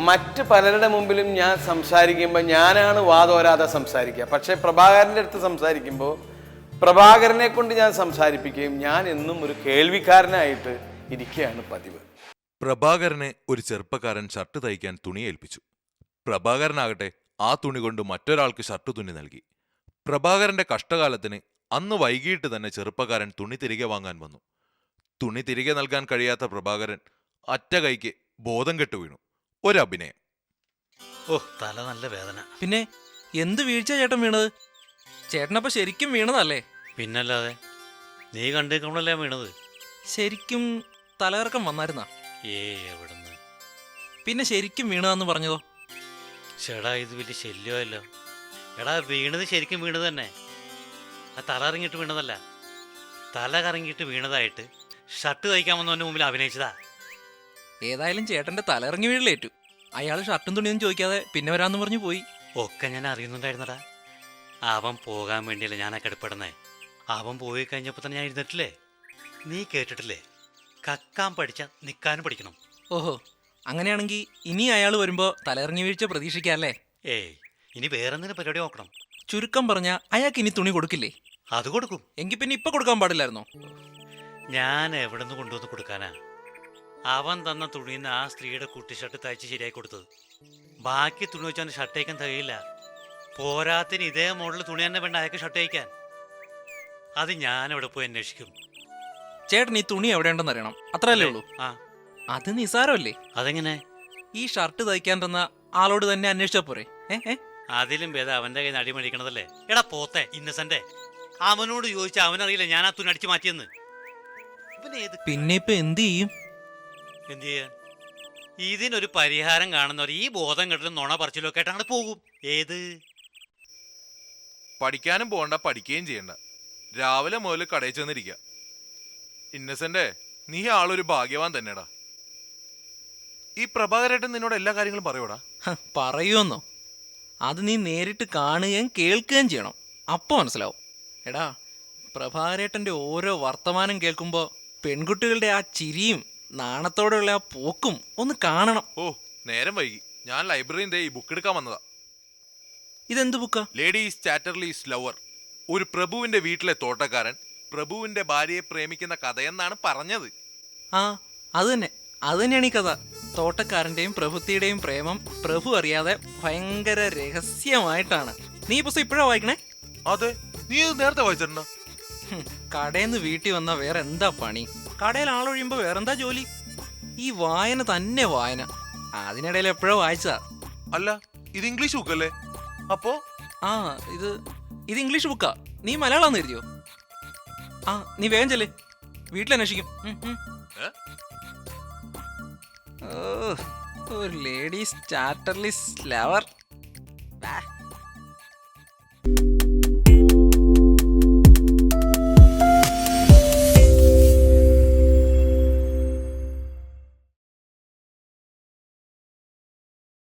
മറ്റ് പലരുടെ മുമ്പിലും ഞാൻ സംസാരിക്കുമ്പോൾ ഞാനാണ് വാതോരാതെ സംസാരിക്കുക. പക്ഷേ പ്രഭാകരൻ്റെ അടുത്ത് സംസാരിക്കുമ്പോൾ പ്രഭാകരനെ കൊണ്ട് ഞാൻ സംസാരിപ്പിക്കുകയും ഞാൻ എന്നും ഒരു കേൾവിക്കാരനായിട്ട് ഇരിക്കുകയാണ് പതിവ്. പ്രഭാകരനെ ഒരു ചെറുപ്പക്കാരൻ ഷർട്ട് തയ്ക്കാൻ തുണി ഏൽപ്പിച്ചു. പ്രഭാകരനാകട്ടെ ആ തുണി കൊണ്ട് മറ്റൊരാൾക്ക് ഷർട്ട് തുന്നി നൽകി. പ്രഭാകരന്റെ കഷ്ടകാലത്തിന് അന്ന് വൈകിട്ട് തന്നെ ചെറുപ്പക്കാരൻ തുണി തിരികെ വാങ്ങാൻ വന്നു. തുണി തിരികെ നൽകാൻ കഴിയാത്ത പ്രഭാകരൻ അറ്റ കൈക്ക് ബോധം കെട്ടു വീണു. ഒരഭിനയം. ഓ, തല നല്ല വേദന. പിന്നെ എന്ത് വീഴ്ച ചേട്ടൻ വീണത്? ചേട്ടനപ്പോ ശരിക്കും വീണതല്ലേ? പിന്നല്ലാതെ, നീ കണ്ടേക്കണല്ലേ വീണത്. ശരിക്കും തലകറക്കം വന്നായിരുന്നാ? എവിടുന്ന്? പിന്നെ ശരിക്കും വീണതാന്ന് പറഞ്ഞതോ? ചേടാ, ഇത് വലിയ ശല്യമല്ലോ. എടാ, വീണത് ശരിക്കും വീണത് തന്നെ. ആ തല ഇറങ്ങിയിട്ട് വീണതല്ല, തല കറങ്ങിയിട്ട് വീണതായിട്ട് ഷർട്ട് തയ്ക്കാൻ വന്നവൻ്റെ മുമ്പിൽ അഭിനയിച്ചതാ. ഏതായാലും ചേട്ടന്റെ തലയിറങ്ങി വീഴിലേറ്റു. അയാൾ ഷർട്ടും തുണിയൊന്നും ചോദിക്കാതെ പിന്നെ വരാന്ന് പറഞ്ഞു പോയി. ഒക്കെ ഞാൻ അറിയുന്നുണ്ടായിരുന്നടാ. അവൻ പോകാൻ വേണ്ടിയല്ലേ ഞാൻ ആ കിടപ്പെടുന്നേ. അവൻ പോയി കഴിഞ്ഞപ്പോൾ തന്നെ ഞാൻ ഇരുന്നിട്ടില്ലേ? നീ കേട്ടിട്ടില്ലേ, കക്കാൻ പഠിച്ച നിൽക്കാനും പഠിക്കണം. ഓഹോ, അങ്ങനെയാണെങ്കിൽ ഇനി അയാൾ വരുമ്പോ തലയിറങ്ങി വീഴ്ച പ്രതീക്ഷിക്കാല്ലേ? ഏയ്, ഇനി വേറെന്തിനും പരിപാടി നോക്കണം. ചുരുക്കം പറഞ്ഞ അയാൾക്ക് ഇനി തുണി കൊടുക്കില്ലേ? അത് കൊടുക്കും. എങ്കിൽ പിന്നെ ഇപ്പൊ കൊടുക്കാൻ പാടില്ലായിരുന്നോ? ഞാൻ എവിടെ നിന്ന് കൊണ്ടുവന്ന് കൊടുക്കാനാ? അവൻ തന്ന തുണിന്ന് ആ സ്ത്രീയുടെ കുട്ടി ഷർട്ട് തയ്ച്ച് ശരിയായി കൊടുത്തത്. ബാക്കി തുണി വെച്ചാൽ ഷർട്ട് തയ്ക്കാൻ തികയില്ല. പോരാത്തിന് ഇതേ മോഡൽ തുണി തന്നെ വേണ്ട അയാൾക്ക് ഷർട്ട് തയ്ക്കാൻ. അത് ഞാൻ എവിടെ പോയി അന്വേഷിക്കും? ചേട്ടൻ ഈ തുണി എവിടെ ഉണ്ടെന്ന് അറിയണം, അത്രയല്ലേ ഉള്ളൂ. ആ, അത് നിസാരമല്ലേ? അതെങ്ങനെ? ഈ ഷർട്ട് തയ്ക്കാൻ തന്ന ആളോട് തന്നെ അന്വേഷിച്ചാ പോരെ? അതിലും ഭേദം അവന്റെ കയ്യിൽ നിന്ന് അടിമേടിക്കണതല്ലേ. എടാ പോത്തെ ഇന്നസെന്റ്, അവനോട് ചോദിച്ചാൽ അവനറിയില്ല ഞാൻ ആ തുണി അടിച്ചു മാറ്റിയെന്ന്. പിന്നെ ഇപ്പൊ എന്ത് ചെയ്യും? എന്ത് ചെയ്യാൻ? ഇതിനൊരു പരിഹാരം കാണുന്നവർ ഈ ബോധം കെട്ടലും നുണ പറച്ചിലൊക്കെ ആയിട്ട് അങ്ങനെ പോകും. ഏത്? പഠിക്കാനും പോകണ്ട, പഠിക്കുകയും ചെയ്യണ്ട, രാവിലെ മുതൽ കടയിൽ ചെന്നിരിക്കുക. ഇന്നസെന്റെ, നീ ആളൊരു ഭാഗ്യവാൻ തന്നെടാ. ഈ പ്രഭാകരേട്ടൻ നിന്നോട് എല്ലാ കാര്യങ്ങളും പറയൂടാ? പറയുമെന്നോ? അത് നീ നേരിട്ട് കാണുകയും കേൾക്കുകയും ചെയ്യണം, അപ്പോൾ മനസ്സിലാവും. എടാ, പ്രഭാകരേട്ടൻ്റെ ഓരോ വർത്തമാനം കേൾക്കുമ്പോൾ പെൺകുട്ടികളുടെ ആ ചിരിയും നാണത്തോടെയുള്ള ആ പോക്കും ഒന്ന് കാണണം. ഓ, നേരം വൈകി. ഞാൻ ലൈബ്രറിയിൽ ഈ ബുക്ക് എടുക്കാൻ വന്നതാ. ഇതെന്ത് ബുക്കാ? Ladies ചാറ്റർലീസ് lover. ഒരു പ്രഭുവിന്റെ വീട്ടിലെ തോട്ടക്കാരൻ പ്രഭുവിന്റെ ഭാര്യയെ പ്രേമിക്കുന്ന കഥയെന്നാണ് പറഞ്ഞത്. ആ, അത് തന്നെയാണ് ഈ കഥ. തോട്ടക്കാരൻ്റെയും പ്രഭുത്തിയുടെയും പ്രേമം പ്രഭു അറിയാതെ ഭയങ്കര രഹസ്യമായിട്ടാണ്. നീ ഈ പുസ്തകം ഇപ്പോഴാണ് വായിക്കണേ? അതെ, നീ ഇത് നേരത്തെ വായിച്ചിട്ടുണ്ടോ? കടയിൽ നിന്ന് വീട്ടിൽ വന്ന വേറെ എന്താ പണി? കടയിൽ ആളൊഴിയുമ്പോൾ വേറെന്താ ജോലി? ഈ വായന തന്നെ വായന. അതിനിടയിൽ എപ്പോഴോ വായിച്ചതാ. അല്ല, ഇത് ഇംഗ്ലീഷ് ബുക്കല്ലേ? അപ്പോ ആ, ഇത് ഇംഗ്ലീഷ് ബുക്കാ. നീ മലയാളം എഴുതിയോ? ആ, നീ വേഗം ചെല്ല്, വീട്ടിലന്വേഷിക്കും. ഒരു ലേഡീസ് ചാറ്റർലിസ് ലവർ.